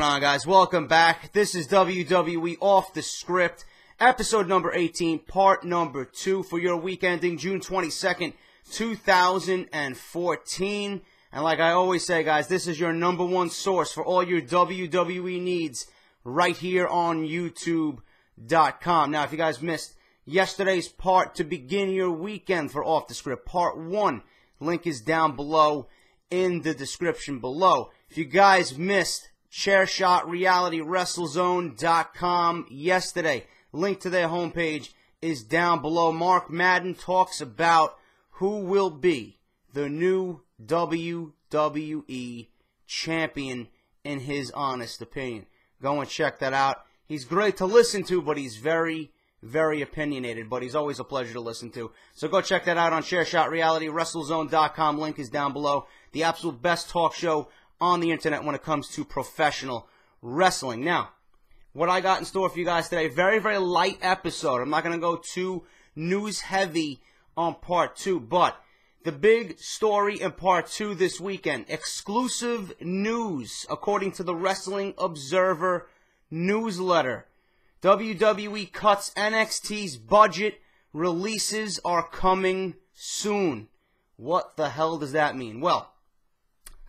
on, guys? Welcome back. This is WWE Off The Script, episode number 18, part number 2 for your week ending June 22nd, 2014. And like I always say, guys, this is your number one source for all your WWE needs right here on YouTube.com. Now, if you guys missed yesterday's part to begin your weekend for Off The Script, part 1, link is down below in the description below. If you guys missed ChairShotRealityWrestleZone.com yesterday, link to their homepage is down below. Mark Madden talks about who will be the new WWE champion in his honest opinion. Go and check that out. He's great to listen to, but he's very opinionated, but he's always a pleasure to listen to. So go check that out on ChairShotRealityWrestleZone.com. Link is down below. The absolute best talk show on the internet when it comes to professional wrestling. Now, what I got in store for you guys today, very light episode. I'm not going to go too news heavy on part 2, but the big story in part 2 this weekend, exclusive news according to the Wrestling Observer newsletter. WWE cuts NXT's budget. Releases are coming soon. What the hell does that mean? Well,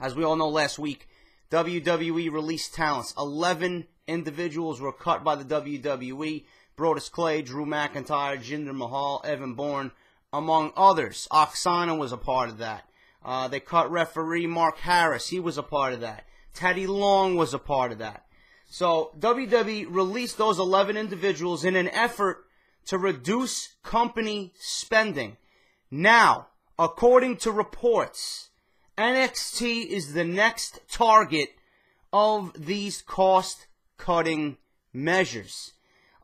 as we all know, last week, WWE released talents. 11 individuals were cut by the WWE. Brodus Clay, Drew McIntyre, Jinder Mahal, Evan Bourne, among others. Oksana was a part of that. They cut referee Mark Harris. He was a part of that. Teddy Long was a part of that. So WWE released those 11 individuals in an effort to reduce company spending. Now, according to reports, NXT is the next target of these cost-cutting measures.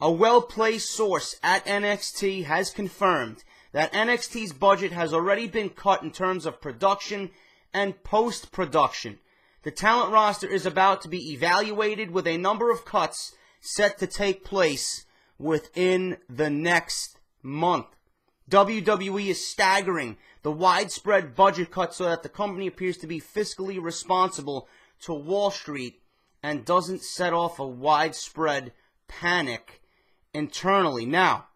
A well-placed source at NXT has confirmed that NXT's budget has already been cut in terms of production and post-production. The talent roster is about to be evaluated with a number of cuts set to take place within the next month. WWE is staggering the widespread budget cuts so that the company appears to be fiscally responsible to Wall Street and doesn't set off a widespread panic internally. Now,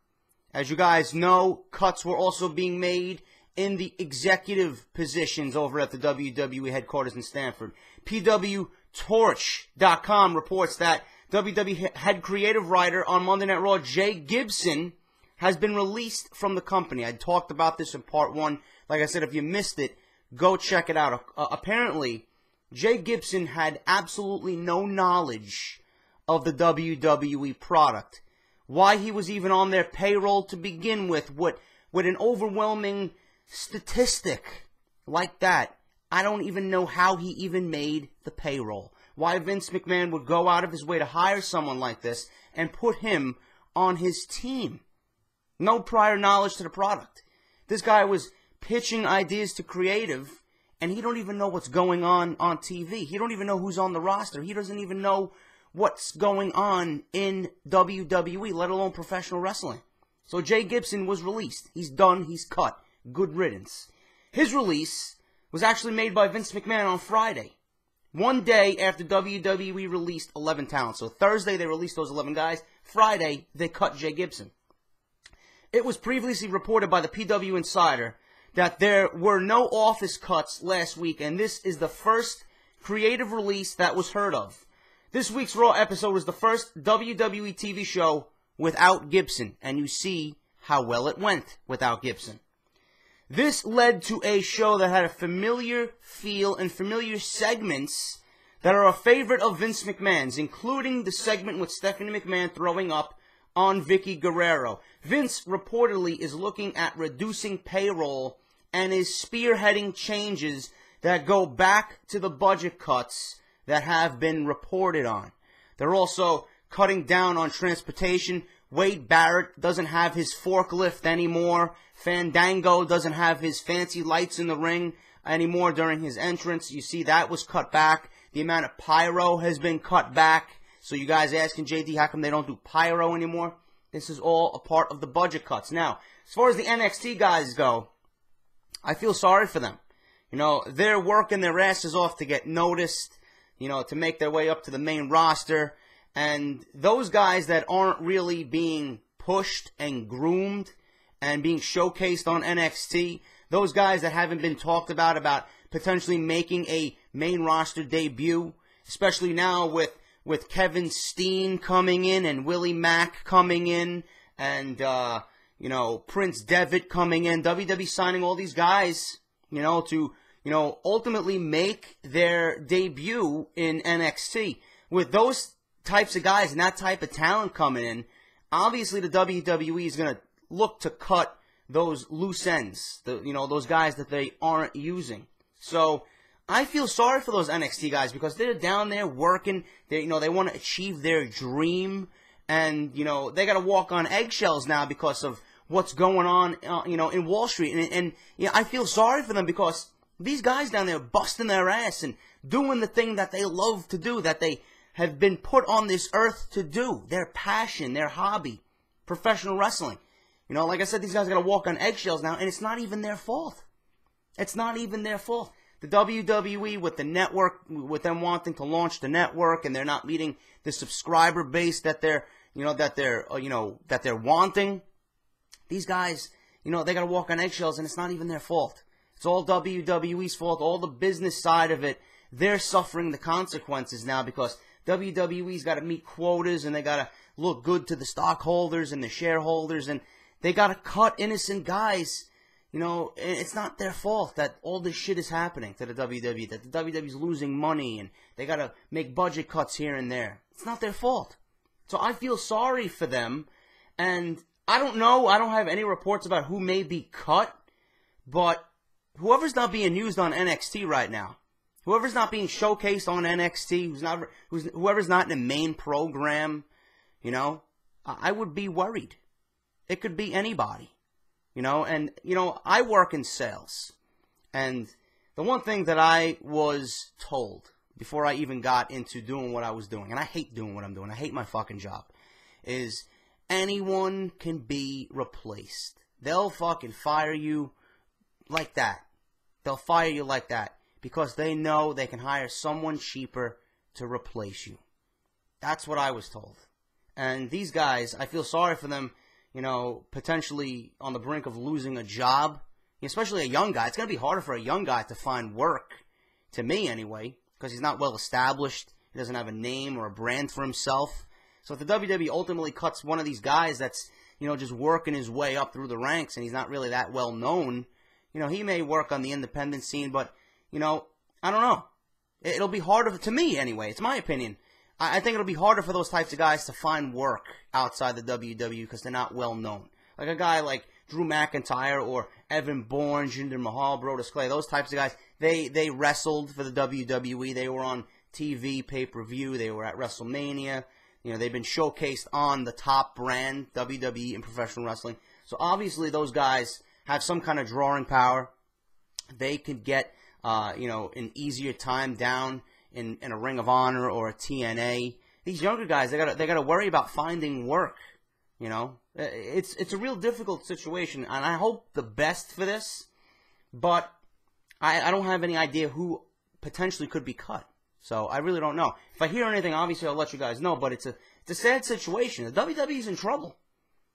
as you guys know, cuts were also being made in the executive positions over at the WWE headquarters in Stamford. PWTorch.com reports that WWE head creative writer on Monday Night Raw, Jay Gibson, has been released from the company. I talked about this in part 1. Like I said, if you missed it, go check it out. Apparently, Jay Gibson had absolutely no knowledge of the WWE product. Why he was even on their payroll to begin with an overwhelming statistic like that. I don't even know how he even made the payroll. Why Vince McMahon would go out of his way to hire someone like this and put him on his team. No prior knowledge to the product. This guy was pitching ideas to creative, and he don't even know what's going on TV. He don't even know who's on the roster. He doesn't even know what's going on in WWE, let alone professional wrestling. So Jay Gibson was released. He's done. He's cut. Good riddance. His release was actually made by Vince McMahon on Friday, one day after WWE released 11 talents. So Thursday they released those 11 guys. Friday they cut Jay Gibson. It was previously reported by the PW Insider that there were no office cuts last week, and this is the first creative release that was heard of. This week's Raw episode was the first WWE TV show without Gibson, and you see how well it went without Gibson. This led to a show that had a familiar feel and familiar segments that are a favorite of Vince McMahon's, including the segment with Stephanie McMahon throwing up on Vickie Guerrero. Vince reportedly is looking at reducing payroll and is spearheading changes that go back to the budget cuts that have been reported on. They're also cutting down on transportation. Wade Barrett doesn't have his forklift anymore. Fandango doesn't have his fancy lights in the ring anymore during his entrance. You see that was cut back. The amount of pyro has been cut back. So you guys asking JD how come they don't do pyro anymore? This is all a part of the budget cuts. Now, as far as the NXT guys go, I feel sorry for them. You know, they're working their asses off to get noticed. to make their way up to the main roster. And those guys that aren't really being pushed and groomed and being showcased on NXT, those guys that haven't been talked about potentially making a main roster debut, especially now with Kevin Steen coming in and Willie Mack coming in and, Prince Devitt coming in. WWE signing all these guys, to, ultimately make their debut in NXT. With those types of guys and that type of talent coming in, obviously the WWE is going to look to cut those loose ends, those guys that they aren't using. So I feel sorry for those NXT guys because they're down there working. They want to achieve their dream, and they got to walk on eggshells now because of what's going on, in Wall Street. And I feel sorry for them because these guys down there busting their ass and doing the thing that they love to do, that they have been put on this earth to do, their passion, their hobby, professional wrestling. Like I said, these guys got to walk on eggshells now, and it's not even their fault. It's not even their fault. The WWE with the network, with them wanting to launch the network, and they're not meeting the subscriber base that they're wanting. These guys, they got to walk on eggshells, and it's not even their fault. It's all WWE's fault. All the business side of it, they're suffering the consequences now because WWE's got to meet quotas, and they got to look good to the stockholders and the shareholders, and they got to cut innocent guys. It's not their fault that all this shit is happening to the WWE, that the WWE's losing money, and they got to make budget cuts here and there. It's not their fault. So I feel sorry for them, and I don't know. I don't have any reports about who may be cut, but whoever's not being used on NXT right now, whoever's not being showcased on NXT, whoever's not in the main program, I would be worried. It could be anybody, and, I work in sales, and the one thing that I was told before I even got into doing what I was doing, and I hate doing what I'm doing, I hate my fucking job, is anyone can be replaced. They'll fucking fire you like that. They'll fire you like that because they know they can hire someone cheaper to replace you. That's what I was told. And these guys, I feel sorry for them, potentially on the brink of losing a job, especially a young guy. It's going to be harder for a young guy to find work, to me anyway, because he's not well established. He doesn't have a name or a brand for himself. So if the WWE ultimately cuts one of these guys that's, just working his way up through the ranks and he's not really that well known, he may work on the independent scene, but, I don't know. It'll be harder, to me anyway, it's my opinion. I think it'll be harder for those types of guys to find work outside the WWE because they're not well known. Like a guy like Drew McIntyre or Evan Bourne, Jinder Mahal, Brodus Clay, those types of guys, they wrestled for the WWE. They were on TV, pay-per-view. They were at WrestleMania. They've been showcased on the top brand, WWE, in professional wrestling. So obviously those guys have some kind of drawing power. They could get, an easier time down in a Ring of Honor or a TNA. These younger guys, they gotta worry about finding work. It's a real difficult situation, and I hope the best for this, but I don't have any idea who potentially could be cut. So I really don't know. If I hear anything, obviously I'll let you guys know, but it's a sad situation. The WWE's in trouble.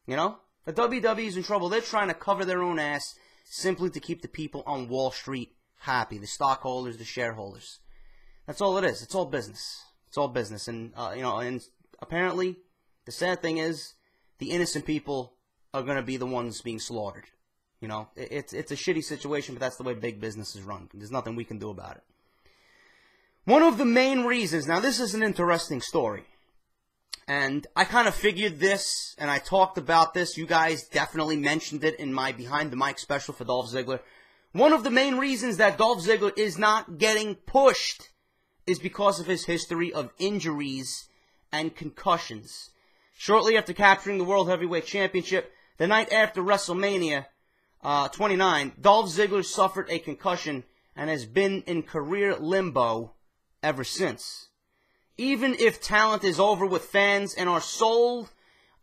The WWE's in trouble. They're trying to cover their own ass simply to keep the people on Wall Street happy, the stockholders, the shareholders. That's all it is. It's all business. It's all business. And, and apparently, the sad thing is, the innocent people are going to be the ones being slaughtered. It's a shitty situation, but that's the way big business is run. There's nothing we can do about it. One of the main reasons, now this is an interesting story, and I kind of figured this, and I talked about this. You guys definitely mentioned it in my Behind the Mic special for Dolph Ziggler. One of the main reasons that Dolph Ziggler is not getting pushed is because of his history of injuries and concussions. Shortly after capturing the World Heavyweight Championship, the night after WrestleMania 29, Dolph Ziggler suffered a concussion and has been in career limbo ever since. Even if talent is over with fans and are sold,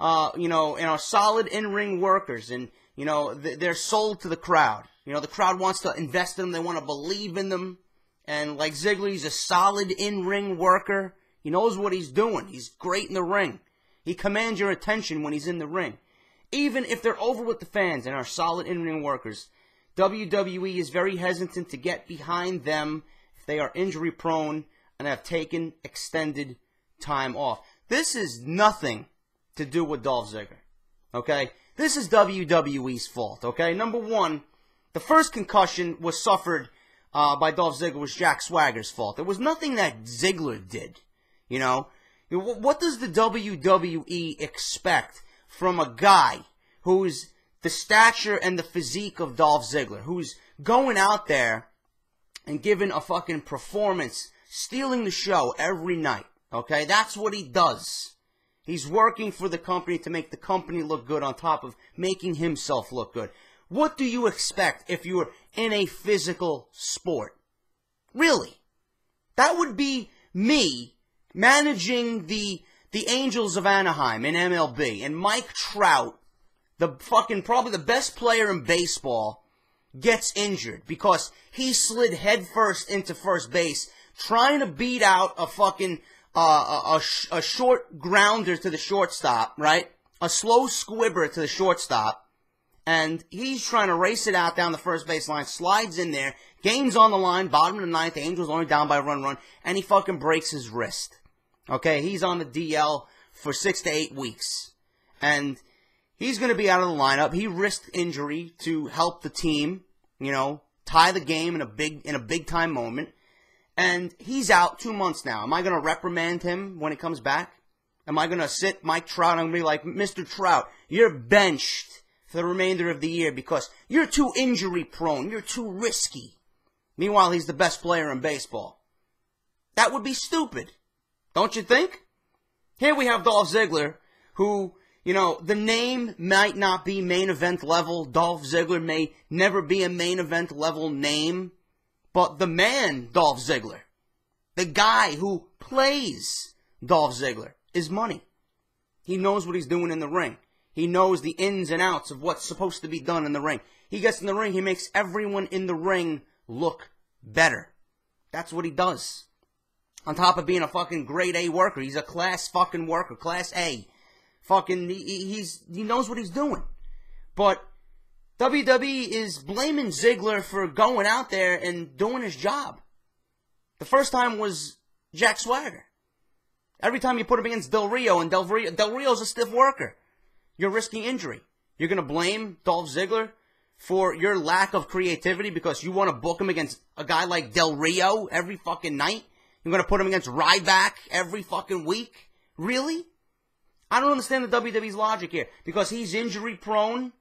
and are solid in-ring workers, and, they're sold to the crowd. The crowd wants to invest in them, they want to believe in them, And like Ziggler, he's a solid in-ring worker. He knows what he's doing. He's great in the ring. He commands your attention when he's in the ring. Even if they're over with the fans and are solid in-ring workers, WWE is very hesitant to get behind them if they are injury-prone and have taken extended time off. This is nothing to do with Dolph Ziggler, okay? This is WWE's fault, okay? Number one, the first concussion was suffered by Dolph Ziggler was Jack Swagger's fault. It was nothing that Ziggler did, you know? What does the WWE expect from a guy who's the stature and the physique of Dolph Ziggler, who's going out there and giving a fucking performance, stealing the show every night, okay? That's what he does. He's working for the company to make the company look good on top of making himself look good. What do you expect if you were in a physical sport? Really? That would be me managing the Angels of Anaheim in MLB, and Mike Trout, the fucking probably the best player in baseball, gets injured because he slid headfirst into first base trying to beat out a fucking a short grounder to the shortstop, right? A slow squibber to the shortstop. And he's trying to race it out down the first base line, slides in there, game's on the line, bottom of the ninth, the Angels only down by a run, and he fucking breaks his wrist. Okay, he's on the DL for 6 to 8 weeks. And he's going to be out of the lineup. He risked injury to help the team, you know, tie the game in a big time moment. And he's out 2 months now. Am I going to reprimand him when he comes back? Am I going to sit Mike Trout and be like, Mr. Trout, you're benched for the remainder of the year because you're too injury prone, you're too risky. Meanwhile, he's the best player in baseball. That would be stupid, don't you think? Here we have Dolph Ziggler, who, you know, the name might not be main event level. Dolph Ziggler may never be a main event level name, but the man, Dolph Ziggler, the guy who plays Dolph Ziggler, is money. He knows what he's doing in the ring. He knows the ins and outs of what's supposed to be done in the ring. He gets in the ring, he makes everyone in the ring look better. That's what he does. On top of being a fucking grade A worker, he's a class fucking worker, class A. Fucking, he knows what he's doing. But WWE is blaming Ziggler for going out there and doing his job. The first time was Jack Swagger. Every time you put him against Del Rio, and Del Rio's a stiff worker, you're risking injury. You're going to blame Dolph Ziggler for your lack of creativity because you want to book him against a guy like Del Rio every fucking night? You're going to put him against Ryback every fucking week? Really? I don't understand the WWE's logic here. Because he's injury prone,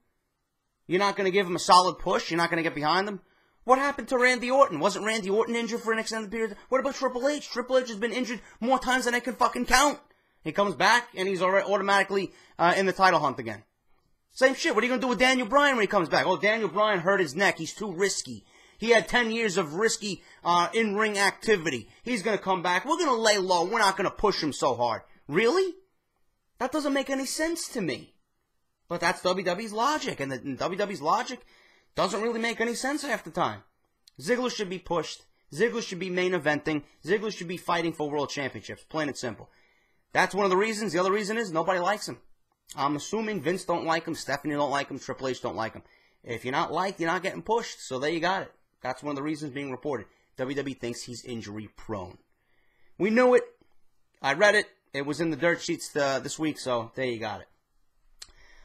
you're not going to give him a solid push? You're not going to get behind him? What happened to Randy Orton? Wasn't Randy Orton injured for an extended period? What about Triple H? Triple H has been injured more times than I can fucking count. He comes back, and he's automatically in the title hunt again. Same shit. What are you going to do with Daniel Bryan when he comes back? Oh, Daniel Bryan hurt his neck. He's too risky. He had 10 years of risky in-ring activity. He's going to come back. We're going to lay low. We're not going to push him so hard. Really? That doesn't make any sense to me. But that's WWE's logic, and WWE's logic doesn't really make any sense half the time. Ziggler should be pushed. Ziggler should be main eventing. Ziggler should be fighting for world championships. Plain and simple. That's one of the reasons. The other reason is nobody likes him. I'm assuming Vince don't like him, Stephanie don't like him, Triple H don't like him. If you're not liked, you're not getting pushed. So there you got it. That's one of the reasons being reported. WWE thinks he's injury prone. We knew it. I read it. It was in the dirt sheets this week, so there you got it.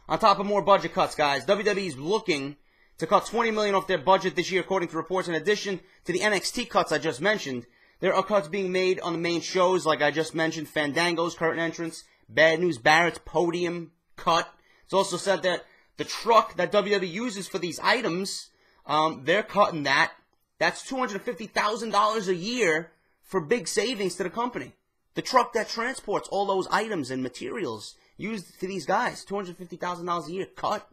On top of more budget cuts, guys, WWE's looking to cut $20 million off their budget this year, according to reports. In addition to the NXT cuts I just mentioned, there are cuts being made on the main shows, like I just mentioned, Fandango's current entrance, Bad News Barrett's podium cut. It's also said that the truck that WWE uses for these items, they're cutting that. That's $250,000 a year for big savings to the company. The truck that transports all those items and materials used for these guys, $250,000 a year cut.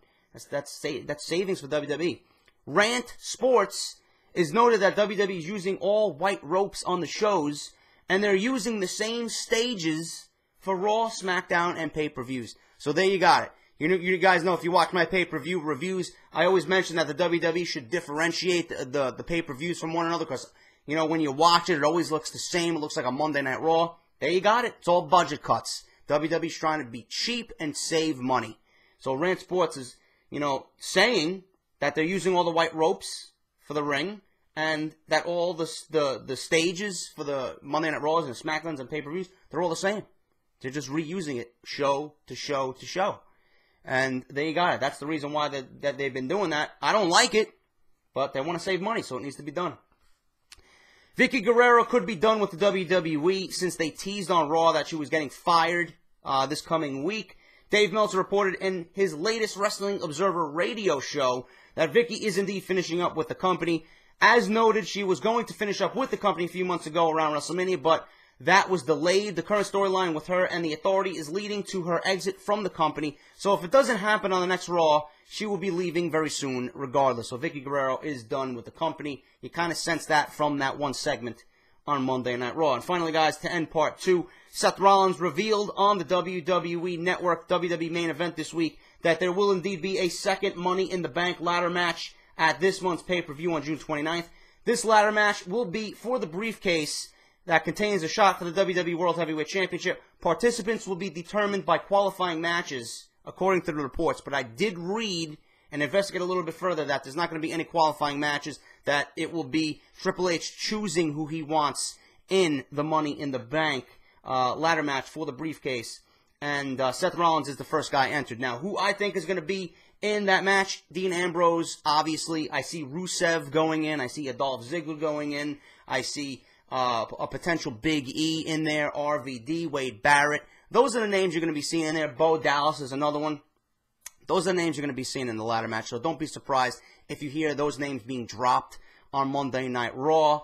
That's savings for WWE. Rant Sports is noted that WWE is using all white ropes on the shows, and they're using the same stages for Raw, SmackDown, and pay-per-views. So there you got it. You guys know if you watch my pay-per-view reviews, I always mention that the WWE should differentiate the pay-per-views from one another because you know, when you watch it, it always looks the same. It looks like a Monday Night Raw. There you got it. It's all budget cuts. WWE's trying to be cheap and save money. So Rand Sports is, you know, saying that they're using all the white ropes for the ring, and that all the stages for the Monday Night Raws and SmackDowns and pay-per-views, they're all the same. They're just reusing it show to show to show. And there you got it. That's the reason why that they've been doing that. I don't like it, but they want to save money, so it needs to be done. Vickie Guerrero could be done with the WWE since they teased on Raw that she was getting fired this coming week. Dave Meltzer reported in his latest Wrestling Observer radio show that Vickie is indeed finishing up with the company. As noted, she was going to finish up with the company a few months ago around WrestleMania, but that was delayed. The current storyline with her and the Authority is leading to her exit from the company. So if it doesn't happen on the next Raw, she will be leaving very soon regardless. So Vickie Guerrero is done with the company. You kind of sense that from that one segment on Monday Night Raw. And finally, guys, to end part 2, Seth Rollins revealed on the WWE Network WWE main event this week that there will indeed be a second Money in the Bank ladder match at this month's pay-per-view on June 29th. This ladder match will be for the briefcase that contains a shot for the WWE World Heavyweight Championship. Participants will be determined by qualifying matches, according to the reports. But I did read and investigate a little bit further that there's not going to be any qualifying matches, that it will be Triple H choosing who he wants in the Money in the Bank ladder match for the briefcase. And Seth Rollins is the first guy entered. Now, who I think is going to be in that match, Dean Ambrose, obviously. I see Rusev going in. I see a Dolph Ziggler going in. I see a potential Big E in there, RVD, Wade Barrett. Those are the names you're going to be seeing in there. Bo Dallas is another one. Those are the names you're going to be seeing in the ladder match, so don't be surprised if you hear those names being dropped on Monday Night Raw,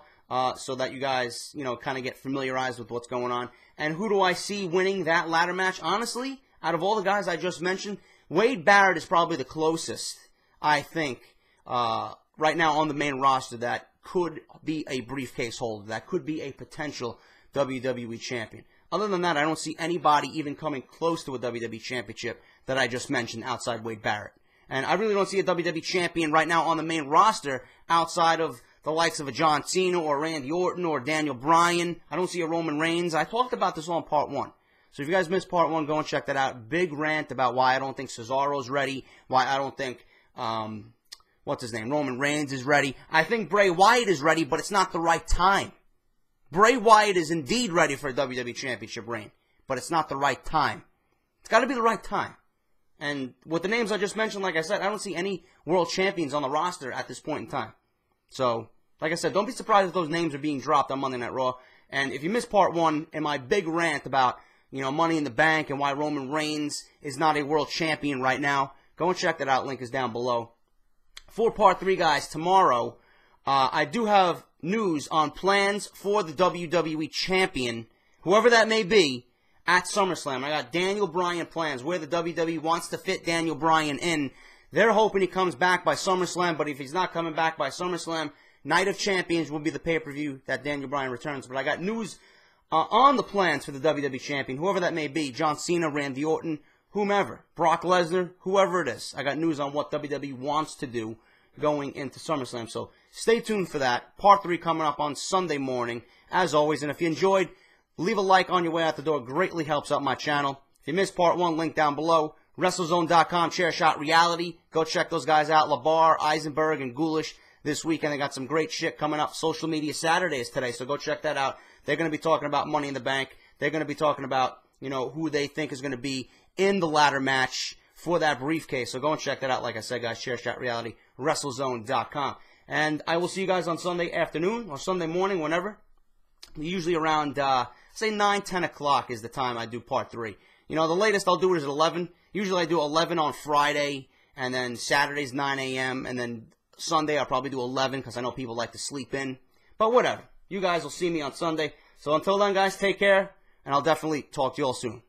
so that you guys, you know, kind of get familiarized with what's going on. And who do I see winning that ladder match? Honestly, out of all the guys I just mentioned, Wade Barrett is probably the closest, I think, right now on the main roster that could be a briefcase holder, that could be a potential WWE champion. Other than that, I don't see anybody even coming close to a WWE championship that I just mentioned outside Wade Barrett. And I really don't see a WWE champion right now on the main roster outside of the likes of a John Cena or Randy Orton or Daniel Bryan. I don't see a Roman Reigns. I talked about this on part 1. So if you guys missed part 1, go and check that out. Big rant about why I don't think Cesaro's ready, why I don't think, what's his name, Roman Reigns is ready. I think Bray Wyatt is ready, but it's not the right time. Bray Wyatt is indeed ready for a WWE Championship reign, but it's not the right time. It's got to be the right time. And with the names I just mentioned, like I said, I don't see any world champions on the roster at this point in time. So, like I said, don't be surprised if those names are being dropped on Monday Night Raw. And if you missed part 1 and my big rant about, you know, Money in the Bank and why Roman Reigns is not a world champion right now, go and check that out. Link is down below. For part 3, guys, tomorrow, I do have news on plans for the WWE Champion, whoever that may be, at SummerSlam. I got Daniel Bryan plans, where the WWE wants to fit Daniel Bryan in. They're hoping he comes back by SummerSlam, but if he's not coming back by SummerSlam, Night of Champions will be the pay-per-view that Daniel Bryan returns. But I got news on the plans for the WWE Champion, whoever that may be, John Cena, Randy Orton, whomever, Brock Lesnar, whoever it is. I got news on what WWE wants to do going into SummerSlam. So stay tuned for that. Part 3 coming up on Sunday morning, as always. And if you enjoyed, leave a like on your way out the door. Greatly helps out my channel. If you missed part 1, link down below. WrestleZone.com, Chairshot Reality. Go check those guys out. LeBar, Eisenberg, and Ghoulish this weekend. They got some great shit coming up. Social Media Saturdays today, so go check that out. They're going to be talking about Money in the Bank. They're going to be talking about, you know, who they think is going to be in the ladder match for that briefcase. So go and check that out. Like I said, guys, Chairshot Reality, WrestleZone.com. And I will see you guys on Sunday afternoon or Sunday morning, whenever. Usually around, say 9, 10 o'clock is the time I do part 3. You know, the latest I'll do is at 11. Usually I do 11 on Friday, and then Saturday's 9 a.m., and then Sunday I'll probably do 11 because I know people like to sleep in. But whatever. You guys will see me on Sunday. So until then, guys, take care, and I'll definitely talk to you all soon.